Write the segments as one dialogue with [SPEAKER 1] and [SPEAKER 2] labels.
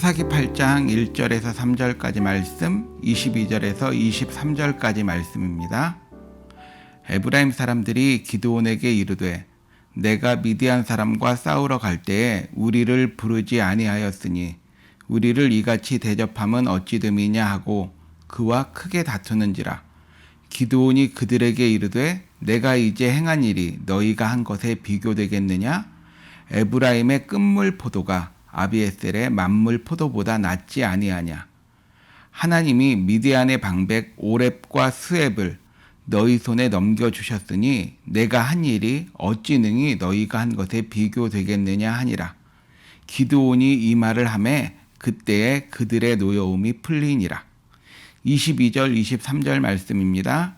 [SPEAKER 1] 사사기 8장 1절에서 3절까지 말씀, 22절에서 23절까지 말씀입니다. 에브라임 사람들이 기드온에게 이르되 내가 미디안 사람과 싸우러 갈 때에 우리를 부르지 아니하였으니 우리를 이같이 대접함은 어찌 됨이냐 하고 그와 크게 다투는지라. 기드온이 그들에게 이르되 내가 이제 행한 일이 너희가 한 것에 비교되겠느냐? 에브라임의 끝물 포도가 아비에셀의 만물 포도보다 낫지 아니하냐? 하나님이 미디안의 방백 오렙과 스웹을 너희 손에 넘겨주셨으니 내가 한 일이 어찌 능히 너희가 한 것에 비교되겠느냐 하니라. 기드온이 이 말을 하매 그때에 그들의 노여움이 풀리니라. 22절 23절 말씀입니다.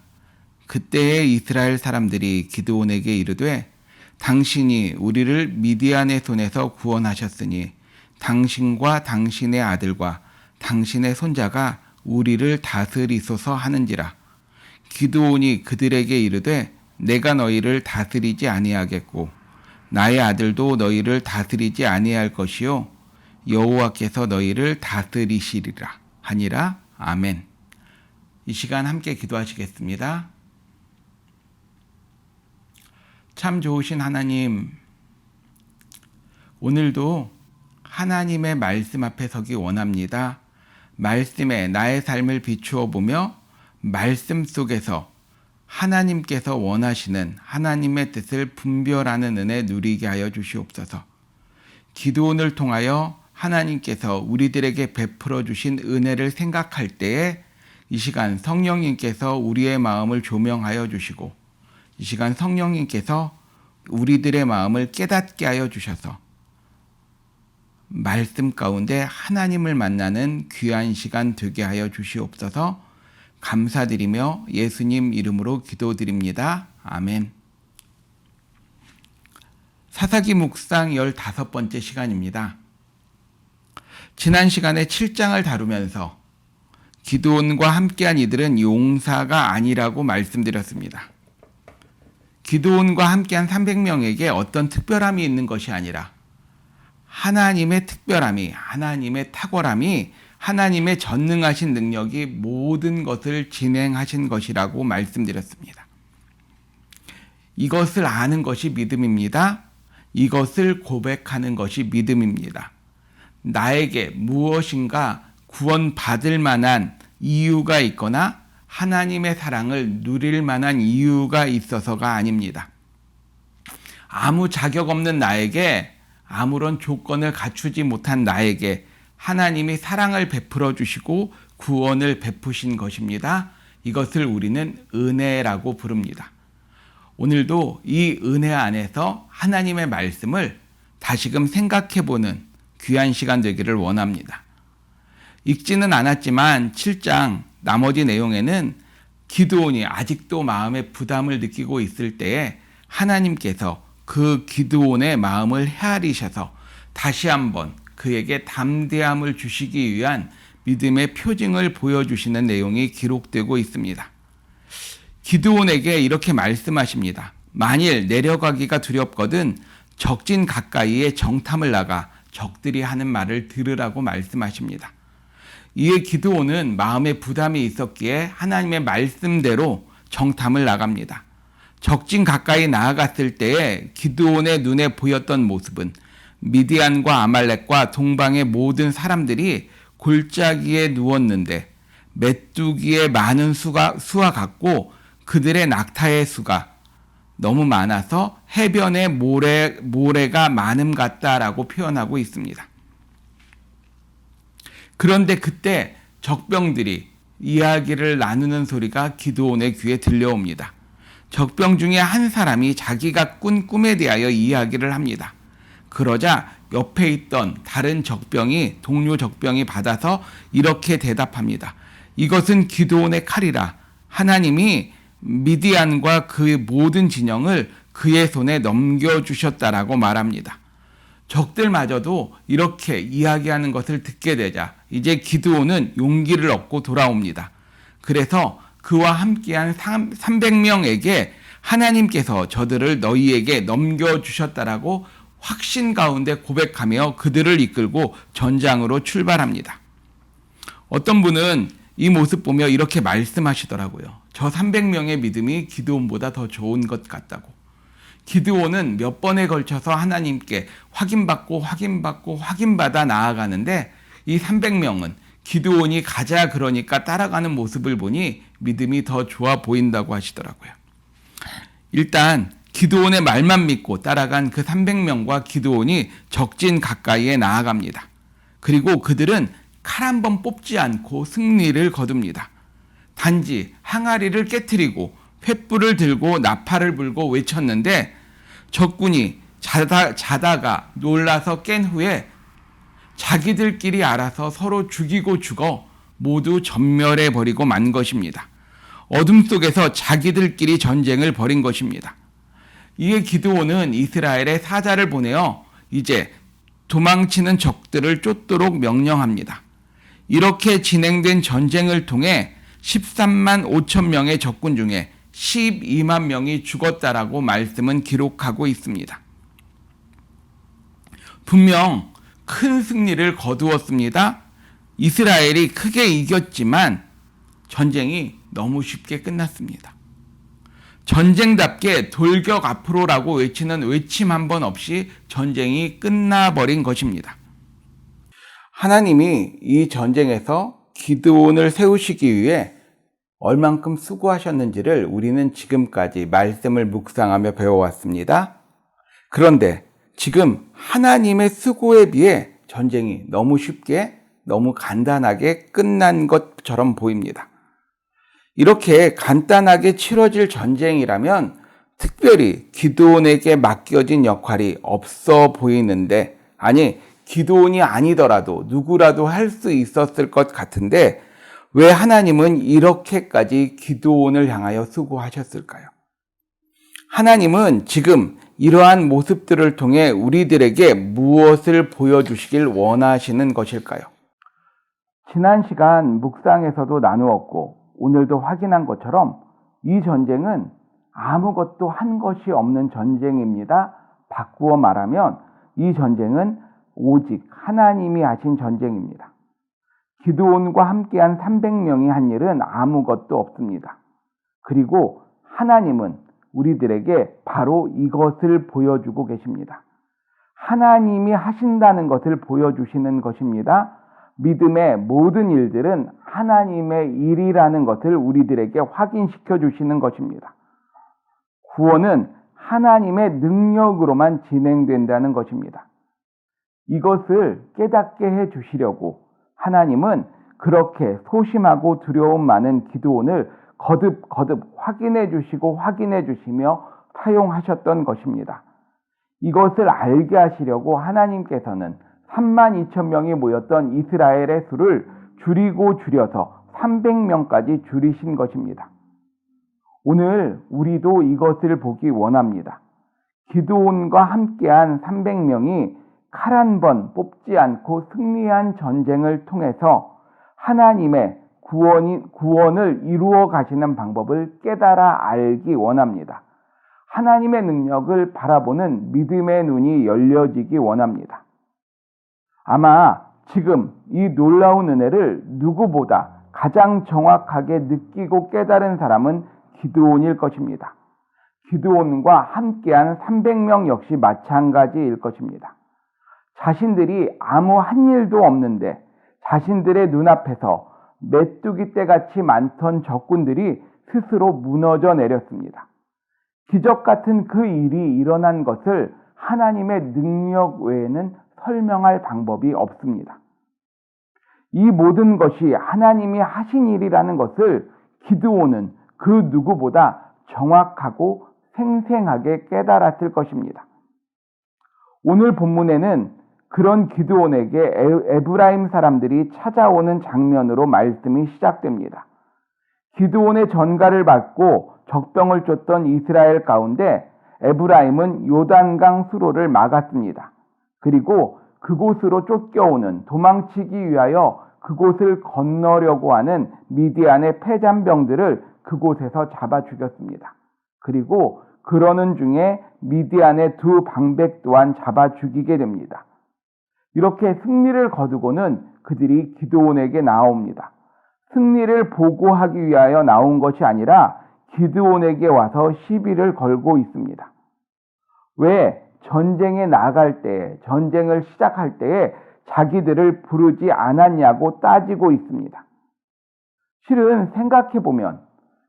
[SPEAKER 1] 그때에 이스라엘 사람들이 기드온에게 이르되 당신이 우리를 미디안의 손에서 구원하셨으니 당신과 당신의 아들과 당신의 손자가 우리를 다스리소서 하는지라. 기드온이 그들에게 이르되 내가 너희를 다스리지 아니하겠고 나의 아들도 너희를 다스리지 아니할 것이요 여호와께서 너희를 다스리시리라 하니라. 아멘. 이 시간 함께 기도하시겠습니다. 참 좋으신 하나님, 오늘도 하나님의 말씀 앞에 서기 원합니다. 말씀에 나의 삶을 비추어 보며 말씀 속에서 하나님께서 원하시는 하나님의 뜻을 분별하는 은혜 누리게 하여 주시옵소서. 기드온을 통하여 하나님께서 우리들에게 베풀어 주신 은혜를 생각할 때에 이 시간 성령님께서 우리의 마음을 조명하여 주시고 이 시간 성령님께서 우리들의 마음을 깨닫게 하여 주셔서 말씀 가운데 하나님을 만나는 귀한 시간 되게 하여 주시옵소서. 감사드리며 예수님 이름으로 기도드립니다. 아멘. 사사기 묵상 15번째 시간입니다. 지난 시간에 7장을 다루면서 기드온과 함께한 이들은 용사가 아니라고 말씀드렸습니다. 기드온과 함께한 300명에게 어떤 특별함이 있는 것이 아니라 하나님의 특별함이, 하나님의 탁월함이, 하나님의 전능하신 능력이 모든 것을 진행하신 것이라고 말씀드렸습니다. 이것을 아는 것이 믿음입니다. 이것을 고백하는 것이 믿음입니다. 나에게 무엇인가 구원받을 만한 이유가 있거나 하나님의 사랑을 누릴 만한 이유가 있어서가 아닙니다. 아무 자격 없는 나에게, 아무런 조건을 갖추지 못한 나에게 하나님이 사랑을 베풀어 주시고 구원을 베푸신 것입니다. 이것을 우리는 은혜라고 부릅니다. 오늘도 이 은혜 안에서 하나님의 말씀을 다시금 생각해보는 귀한 시간 되기를 원합니다. 읽지는 않았지만 7장 나머지 내용에는 기드온이 아직도 마음에 부담을 느끼고 있을 때에 하나님께서 그 기드온의 마음을 헤아리셔서 다시 한번 그에게 담대함을 주시기 위한 믿음의 표징을 보여주시는 내용이 기록되고 있습니다. 기드온에게 이렇게 말씀하십니다. 만일 내려가기가 두렵거든 적진 가까이에 정탐을 나가 적들이 하는 말을 들으라고 말씀하십니다. 이에 기드온은 마음에 부담이 있었기에 하나님의 말씀대로 정탐을 나갑니다. 적진 가까이 나아갔을 때에 기드온의 눈에 보였던 모습은 미디안과 아말렉과 동방의 모든 사람들이 골짜기에 누웠는데 메뚜기의 많은 수와 같고 그들의 낙타의 수가 너무 많아서 해변에 모래가 많음 같다라고 표현하고 있습니다. 그런데 그때 적병들이 이야기를 나누는 소리가 기드온의 귀에 들려옵니다. 적병 중에 한 사람이 자기가 꾼 꿈에 대하여 이야기를 합니다. 그러자 옆에 있던 다른 적병이, 동료 적병이 받아서 이렇게 대답합니다. 이것은 기드온의 칼이라. 하나님이 미디안과 그 모든 진영을 그의 손에 넘겨주셨다라고 말합니다. 적들마저도 이렇게 이야기하는 것을 듣게 되자 이제 기드온은 용기를 얻고 돌아옵니다. 그래서 그와 함께한 300명에게 하나님께서 저들을 너희에게 넘겨주셨다라고 확신 가운데 고백하며 그들을 이끌고 전장으로 출발합니다. 어떤 분은 이 모습 보며 이렇게 말씀하시더라고요. 저 300명의 믿음이 기드온보다 더 좋은 것 같다고. 기드온은 몇 번에 걸쳐서 하나님께 확인받아 나아가는데 이 300명은 기드온이 가자 그러니까 따라가는 모습을 보니 믿음이 더 좋아 보인다고 하시더라고요. 일단 기드온의 말만 믿고 따라간 그 300명과 기드온이 적진 가까이에 나아갑니다. 그리고 그들은 칼 한 번 뽑지 않고 승리를 거둡니다. 단지 항아리를 깨트리고 횃불을 들고 나팔을 불고 외쳤는데 적군이 자다가 놀라서 깬 후에 자기들끼리 알아서 서로 죽이고 죽어 모두 전멸해 버리고 만 것입니다. 어둠 속에서 자기들끼리 전쟁을 벌인 것입니다. 이에 기드온은 이스라엘에 사자를 보내어 이제 도망치는 적들을 쫓도록 명령합니다. 이렇게 진행된 전쟁을 통해 13만 5천 명의 적군 중에 12만 명이 죽었다라고 말씀은 기록하고 있습니다. 분명 큰 승리를 거두었습니다. 이스라엘이 크게 이겼지만 전쟁이 너무 쉽게 끝났습니다. 전쟁답게 돌격 앞으로라고 외치는 외침 한 번 없이 전쟁이 끝나버린 것입니다. 하나님이 이 전쟁에서 기드온을 세우시기 위해 얼만큼 수고하셨는지를 우리는 지금까지 말씀을 묵상하며 배워왔습니다. 그런데 지금 하나님의 수고에 비해 전쟁이 너무 쉽게, 너무 간단하게 끝난 것처럼 보입니다. 이렇게 간단하게 치러질 전쟁이라면 특별히 기드온에게 맡겨진 역할이 없어 보이는데, 아니 기드온이 아니더라도 누구라도 할 수 있었을 것 같은데 왜 하나님은 이렇게까지 기드온을 향하여 수고하셨을까요? 하나님은 지금 이러한 모습들을 통해 우리들에게 무엇을 보여주시길 원하시는 것일까요? 지난 시간 묵상에서도 나누었고 오늘도 확인한 것처럼 이 전쟁은 아무것도 한 것이 없는 전쟁입니다. 바꾸어 말하면 이 전쟁은 오직 하나님이 하신 전쟁입니다. 기드온과 함께한 300명이 한 일은 아무것도 없습니다. 그리고 하나님은 우리들에게 바로 이것을 보여주고 계십니다. 하나님이 하신다는 것을 보여주시는 것입니다. 믿음의 모든 일들은 하나님의 일이라는 것을 우리들에게 확인시켜 주시는 것입니다. 구원은 하나님의 능력으로만 진행된다는 것입니다. 이것을 깨닫게 해 주시려고 하나님은 그렇게 소심하고 두려움 많은 기드온을 거듭 확인해 주시며 사용하셨던 것입니다. 이것을 알게 하시려고 하나님께서는 3만 2천 명이 모였던 이스라엘의 수를 줄여서 300명까지 줄이신 것입니다. 오늘 우리도 이것을 보기 원합니다. 기드온과 함께한 300명이 칼 한 번 뽑지 않고 승리한 전쟁을 통해서 하나님의 구원을 이루어 가시는 방법을 깨달아 알기 원합니다. 하나님의 능력을 바라보는 믿음의 눈이 열려지기 원합니다. 아마 지금 이 놀라운 은혜를 누구보다 가장 정확하게 느끼고 깨달은 사람은 기드온일 것입니다. 기드온과 함께한 300명 역시 마찬가지일 것입니다. 자신들이 아무 한 일도 없는데 자신들의 눈앞에서 메뚜기 떼같이 많던 적군들이 스스로 무너져 내렸습니다. 기적 같은 그 일이 일어난 것을 하나님의 능력 외에는 설명할 방법이 없습니다. 이 모든 것이 하나님이 하신 일이라는 것을 기드온은 그 누구보다 정확하고 생생하게 깨달았을 것입니다. 오늘 본문에는 그런 기드온에게 에브라임 사람들이 찾아오는 장면으로 말씀이 시작됩니다. 기드온의 전가를 받고 적병을 쫓던 이스라엘 가운데 에브라임은 요단강 수로를 막았습니다. 그리고 그곳으로 쫓겨오는 도망치기 위하여 그곳을 건너려고 하는 미디안의 패잔병들을 그곳에서 잡아 죽였습니다. 그리고 그러는 중에 미디안의 두 방백 또한 잡아 죽이게 됩니다. 이렇게 승리를 거두고는 그들이 기드온에게 나옵니다. 승리를 보고하기 위하여 나온 것이 아니라 기드온에게 와서 시비를 걸고 있습니다. 왜 전쟁에 나갈 때, 전쟁을 시작할 때에 자기들을 부르지 않았냐고 따지고 있습니다. 실은 생각해보면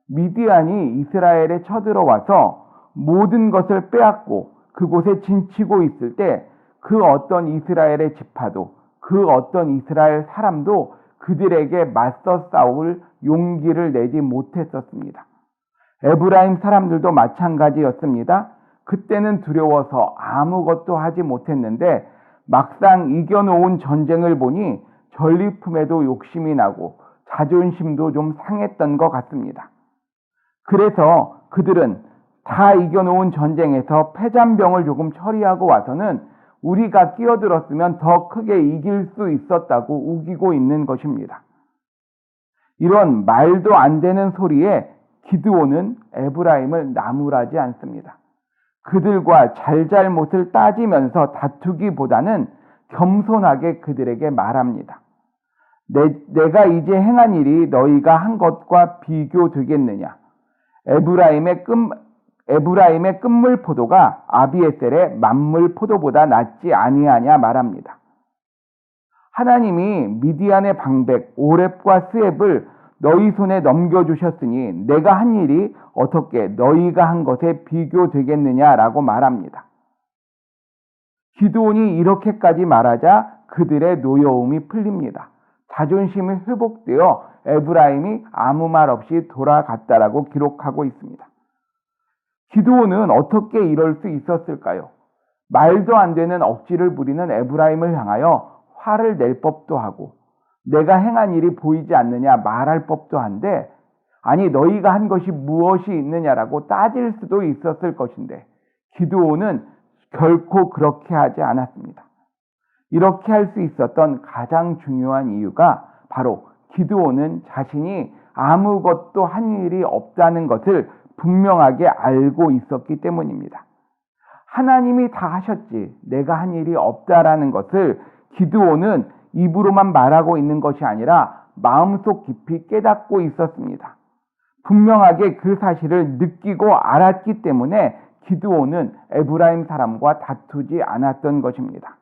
[SPEAKER 1] 미디안이 이스라엘에 쳐들어와서 모든 것을 빼앗고 그곳에 진치고 있을 때 그 어떤 이스라엘의 지파도, 그 어떤 이스라엘 사람도 그들에게 맞서 싸울 용기를 내지 못했었습니다. 에브라임 사람들도 마찬가지였습니다. 그때는 두려워서 아무것도 하지 못했는데 막상 이겨놓은 전쟁을 보니 전리품에도 욕심이 나고 자존심도 좀 상했던 것 같습니다. 그래서 그들은 다 이겨놓은 전쟁에서 패잔병을 조금 처리하고 와서는 우리가 끼어들었으면 더 크게 이길 수 있었다고 우기고 있는 것입니다. 이런 말도 안 되는 소리에 기드온은 에브라임을 나무라지 않습니다. 그들과 잘잘못을 따지면서 다투기보다는 겸손하게 그들에게 말합니다. 내가 이제 행한 일이 너희가 한 것과 비교되겠느냐? 에브라임의 끝물 포도가 아비에셀의 만물 포도보다 낫지 아니하냐 말합니다. 하나님이 미디안의 방백 오렙과 스앱을 너희 손에 넘겨주셨으니 내가 한 일이 어떻게 너희가 한 것에 비교되겠느냐라고 말합니다. 기드온이 이렇게까지 말하자 그들의 노여움이 풀립니다. 자존심이 회복되어 에브라임이 아무 말 없이 돌아갔다라고 기록하고 있습니다. 기드온은 어떻게 이럴 수 있었을까요? 말도 안 되는 억지를 부리는 에브라임을 향하여 화를 낼 법도 하고 내가 행한 일이 보이지 않느냐 말할 법도 한데 아니 너희가 한 것이 무엇이 있느냐라고 따질 수도 있었을 것인데 기드온은 결코 그렇게 하지 않았습니다. 이렇게 할 수 있었던 가장 중요한 이유가 바로 기드온은 자신이 아무것도 한 일이 없다는 것을 분명하게 알고 있었기 때문입니다. 하나님이 다 하셨지 내가 한 일이 없다라는 것을 기드온은 입으로만 말하고 있는 것이 아니라 마음속 깊이 깨닫고 있었습니다. 분명하게 그 사실을 느끼고 알았기 때문에 기드온은 에브라임 사람과 다투지 않았던 것입니다.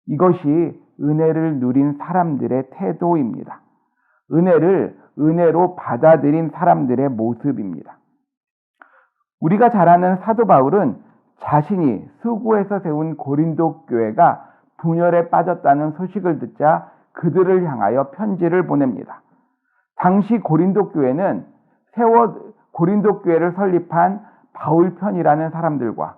[SPEAKER 1] 이것이 은혜를 누린 사람들의 태도입니다. 은혜를 은혜로 받아들인 사람들의 모습입니다. 우리가 잘 아는 사도 바울은 자신이 수고해서 세운 고린도 교회가 분열에 빠졌다는 소식을 듣자 그들을 향하여 편지를 보냅니다. 당시 고린도 교회는 고린도 교회를 설립한 바울 편이라는 사람들과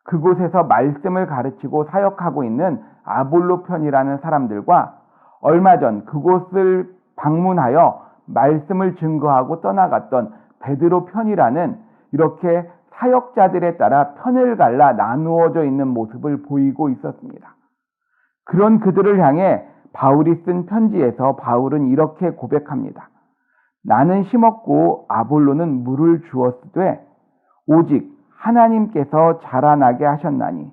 [SPEAKER 1] 그곳에서 말씀을 가르치고 사역하고 있는 아볼로 편이라는 사람들과 얼마 전 그곳을 방문하여 말씀을 증거하고 떠나갔던 베드로 편이라는 이렇게 사역자들에 따라 편을 갈라 나누어져 있는 모습을 보이고 있었습니다. 그런 그들을 향해 바울이 쓴 편지에서 바울은 이렇게 고백합니다. 나는 심었고 아볼로는 물을 주었으되 오직 하나님께서 자라나게 하셨나니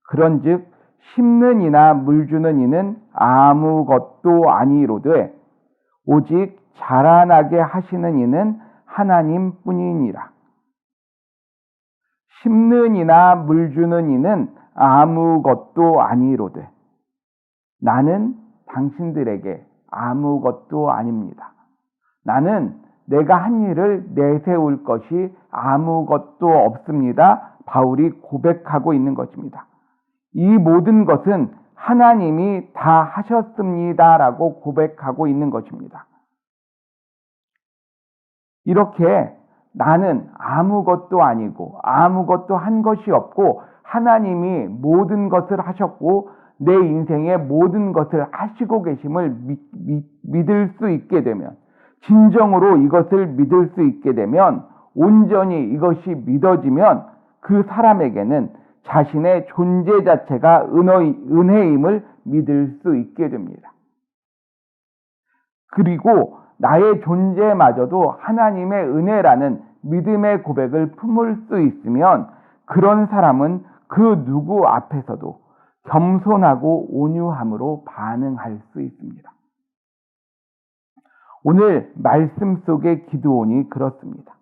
[SPEAKER 1] 그런즉 심는 이나 물 주는 이는 아무것도 아니로되 오직 자라나게 하시는 이는 하나님뿐이니라. 심는 이나 물 주는 이는 아무것도 아니로되 나는 당신들에게 아무것도 아닙니다. 나는 내가 한 일을 내세울 것이 아무것도 없습니다. 바울이 고백하고 있는 것입니다. 이 모든 것은 하나님이 다 하셨습니다라고 고백하고 있는 것입니다. 이렇게 나는 아무것도 아니고 아무것도 한 것이 없고 하나님이 모든 것을 하셨고 내 인생의 모든 것을 하시고 계심을 믿을 수 있게 되면 진정으로 이것을 믿을 수 있게 되면 온전히 이것이 믿어지면 그 사람에게는 자신의 존재 자체가 은혜임을 믿을 수 있게 됩니다. 그리고 나의 존재마저도 하나님의 은혜라는 믿음의 고백을 품을 수 있으면 그런 사람은 그 누구 앞에서도 겸손하고 온유함으로 반응할 수 있습니다. 오늘 말씀 속의 기드온이 그렇습니다.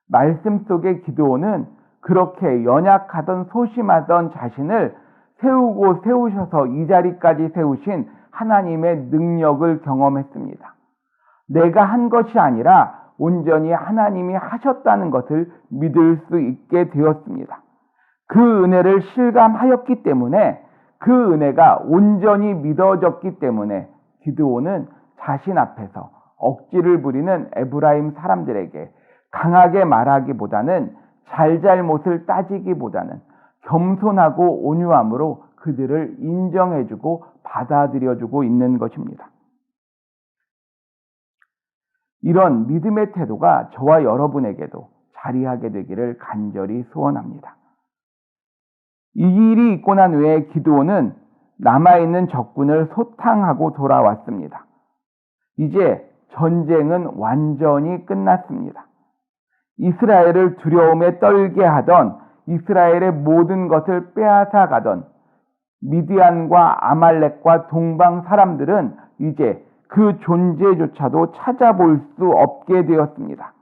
[SPEAKER 1] 말씀 속의 기드온은 그렇게 연약하던 소심하던 자신을 세우고 세우셔서 이 자리까지 세우신 하나님의 능력을 경험했습니다. 내가 한 것이 아니라 온전히 하나님이 하셨다는 것을 믿을 수 있게 되었습니다. 그 은혜를 실감하였기 때문에 그 은혜가 온전히 믿어졌기 때문에 기드온은 자신 앞에서 억지를 부리는 에브라임 사람들에게 강하게 말하기보다는 잘잘못을 따지기보다는 겸손하고 온유함으로 그들을 인정해주고 받아들여주고 있는 것입니다. 이런 믿음의 태도가 저와 여러분에게도 자리하게 되기를 간절히 소원합니다. 이 일이 있고 난 후에 기드온은 남아있는 적군을 소탕하고 돌아왔습니다. 이제 전쟁은 완전히 끝났습니다. 이스라엘을 두려움에 떨게 하던 이스라엘의 모든 것을 빼앗아 가던 미디안과 아말렉과 동방 사람들은 이제 그 존재조차도 찾아볼 수 없게 되었습니다.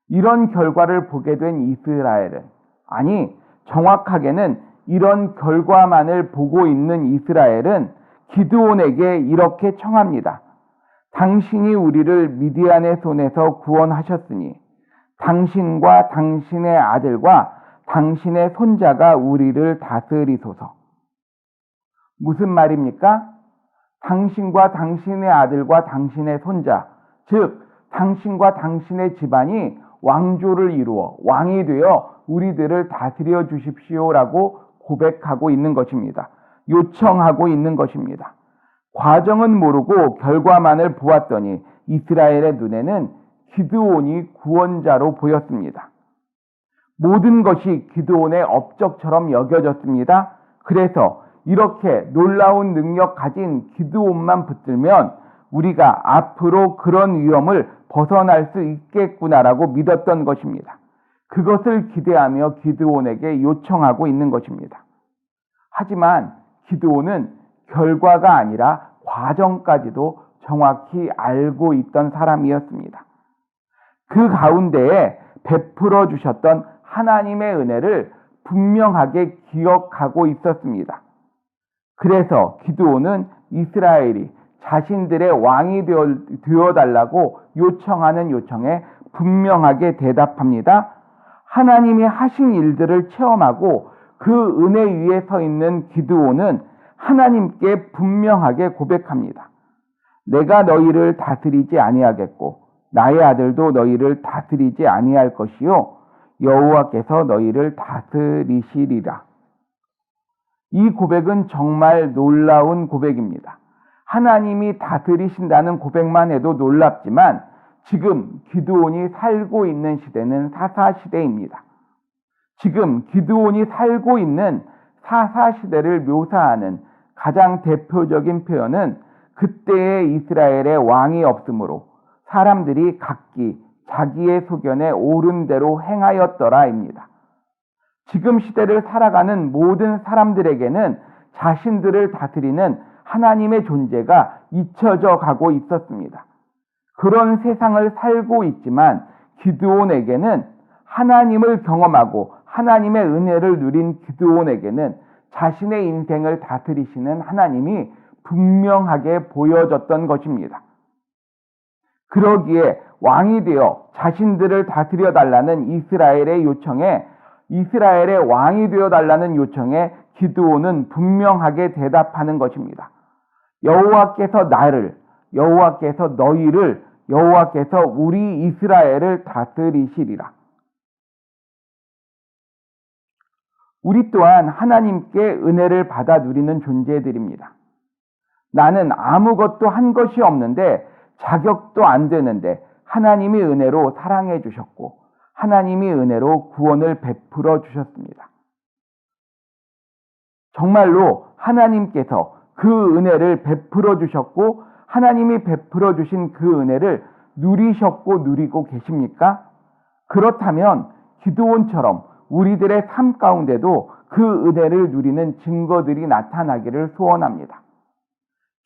[SPEAKER 1] 이런 결과를 보게 된 이스라엘은, 아니 정확하게는 이런 결과만을 보고 있는 이스라엘은 기드온에게 이렇게 청합니다. 당신이 우리를 미디안의 손에서 구원하셨으니 당신과 당신의 아들과 당신의 손자가 우리를 다스리소서. 무슨 말입니까? 당신과 당신의 아들과 당신의 손자, 즉 당신과 당신의 집안이 왕조를 이루어 왕이 되어 우리들을 다스려 주십시오라고 고백하고 있는 것입니다. 요청하고 있는 것입니다. 과정은 모르고 결과만을 보았더니 이스라엘의 눈에는 기드온이 구원자로 보였습니다. 모든 것이 기드온의 업적처럼 여겨졌습니다. 그래서 이렇게 놀라운 능력 가진 기드온만 붙들면 우리가 앞으로 그런 위험을 벗어날 수 있겠구나라고 믿었던 것입니다. 그것을 기대하며 기드온에게 요청하고 있는 것입니다. 하지만 기드온은 결과가 아니라 과정까지도 정확히 알고 있던 사람이었습니다. 그 가운데에 베풀어 주셨던 하나님의 은혜를 분명하게 기억하고 있었습니다. 그래서 기드온은 이스라엘이 자신들의 왕이 되어달라고 요청하는 요청에 분명하게 대답합니다. 하나님이 하신 일들을 체험하고 그 은혜 위에 서 있는 기드온은 하나님께 분명하게 고백합니다. 내가 너희를 다스리지 아니하겠고 나의 아들도 너희를 다스리지 아니할 것이요 여호와께서 너희를 다스리시리라. 이 고백은 정말 놀라운 고백입니다. 하나님이 다스리신다는 고백만 해도 놀랍지만 지금 기드온이 살고 있는 시대는 사사시대입니다. 지금 기드온이 살고 있는 사사시대를 묘사하는 가장 대표적인 표현은 그때의 이스라엘의 왕이 없으므로 사람들이 각기 자기의 소견에 옳은 대로 행하였더라입니다. 지금 시대를 살아가는 모든 사람들에게는 자신들을 다스리는 하나님의 존재가 잊혀져 가고 있었습니다. 그런 세상을 살고 있지만 기드온에게는 하나님을 경험하고 하나님의 은혜를 누린 기드온에게는 자신의 인생을 다스리시는 하나님이 분명하게 보여졌던 것입니다. 그러기에 왕이 되어 자신들을 다스려 달라는 이스라엘의 왕이 되어 달라는 요청에 기드온은 분명하게 대답하는 것입니다. 여호와께서 나를, 여호와께서 너희를, 여호와께서 우리 이스라엘을 다스리시리라. 우리 또한 하나님께 은혜를 받아 누리는 존재들입니다. 나는 아무것도 한 것이 없는데 자격도 안 되는데 하나님이 은혜로 사랑해 주셨고 하나님이 은혜로 구원을 베풀어 주셨습니다. 정말로 하나님께서 그 은혜를 베풀어 주셨고 하나님이 베풀어 주신 그 은혜를 누리셨고 누리고 계십니까? 그렇다면 기드온처럼 우리들의 삶 가운데도 그 은혜를 누리는 증거들이 나타나기를 소원합니다.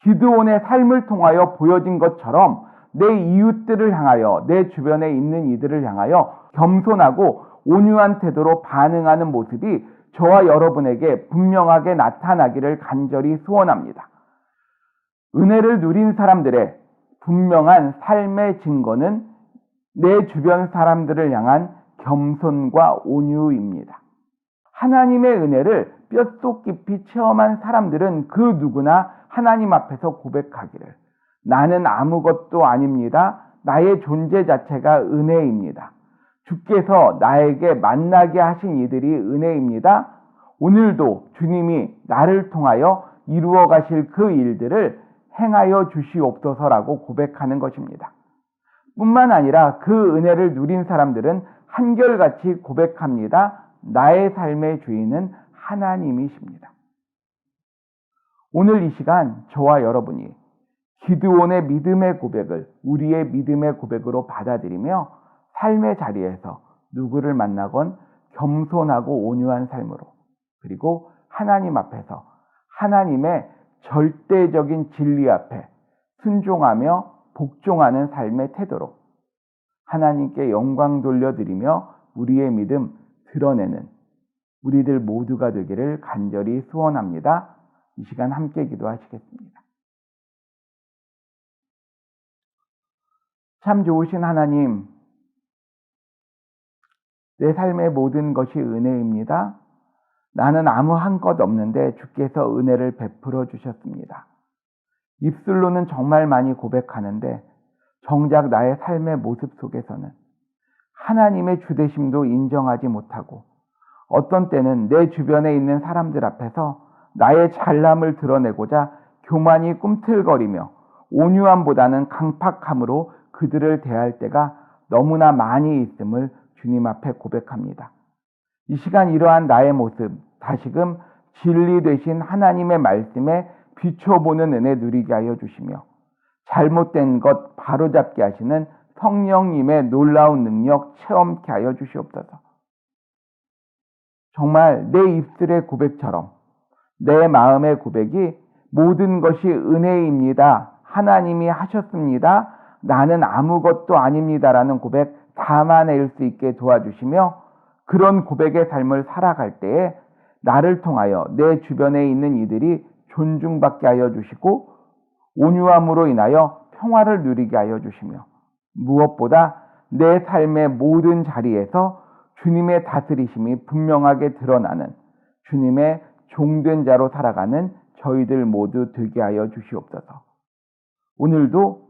[SPEAKER 1] 기드온의 삶을 통하여 보여진 것처럼 내 이웃들을 향하여, 내 주변에 있는 이들을 향하여 겸손하고 온유한 태도로 반응하는 모습이 저와 여러분에게 분명하게 나타나기를 간절히 소원합니다. 은혜를 누린 사람들의 분명한 삶의 증거는 내 주변 사람들을 향한 겸손과 온유입니다. 하나님의 은혜를 뼛속 깊이 체험한 사람들은 그 누구나 하나님 앞에서 고백하기를, 나는 아무것도 아닙니다. 나의 존재 자체가 은혜입니다. 주께서 나에게 만나게 하신 이들이 은혜입니다. 오늘도 주님이 나를 통하여 이루어 가실 그 일들을 행하여 주시옵소서라고 고백하는 것입니다. 뿐만 아니라 그 은혜를 누린 사람들은 한결같이 고백합니다. 나의 삶의 주인은 하나님이십니다. 오늘 이 시간 저와 여러분이 기드온의 믿음의 고백을 우리의 믿음의 고백으로 받아들이며 삶의 자리에서 누구를 만나건 겸손하고 온유한 삶으로, 그리고 하나님 앞에서 하나님의 절대적인 진리 앞에 순종하며 복종하는 삶의 태도로 하나님께 영광 돌려드리며 우리의 믿음 드러내는 우리들 모두가 되기를 간절히 소원합니다. 이 시간 함께 기도하시겠습니다. 참 좋으신 하나님, 내 삶의 모든 것이 은혜입니다. 나는 아무 한 것 없는데 주께서 은혜를 베풀어 주셨습니다. 입술로는 정말 많이 고백하는데 정작 나의 삶의 모습 속에서는 하나님의 주되심도 인정하지 못하고, 어떤 때는 내 주변에 있는 사람들 앞에서 나의 잘남을 드러내고자 교만이 꿈틀거리며 온유함보다는 강팍함으로 그들을 대할 때가 너무나 많이 있음을 주님 앞에 고백합니다. 이 시간 이러한 나의 모습 다시금 진리 되신 하나님의 말씀에 비춰보는 은혜 누리게 하여 주시며, 잘못된 것 바로잡게 하시는 성령님의 놀라운 능력 체험케 하여 주시옵소서. 정말 내 입술의 고백처럼 내 마음의 고백이 모든 것이 은혜입니다, 하나님이 하셨습니다, 나는 아무것도 아닙니다라는 고백 담아낼 수 있게 도와주시며, 그런 고백의 삶을 살아갈 때에 나를 통하여 내 주변에 있는 이들이 존중받게 하여 주시고 온유함으로 인하여 평화를 누리게 하여 주시며, 무엇보다 내 삶의 모든 자리에서 주님의 다스리심이 분명하게 드러나는 주님의 종된 자로 살아가는 저희들 모두 되게 하여 주시옵소서. 오늘도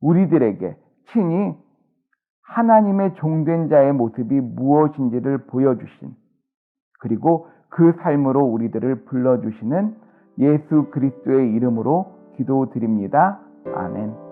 [SPEAKER 1] 우리들에게 친히 하나님의 종된 자의 모습이 무엇인지를 보여주신, 그리고 그 삶으로 우리들을 불러주시는 예수 그리스도의 이름으로 기도드립니다. 아멘.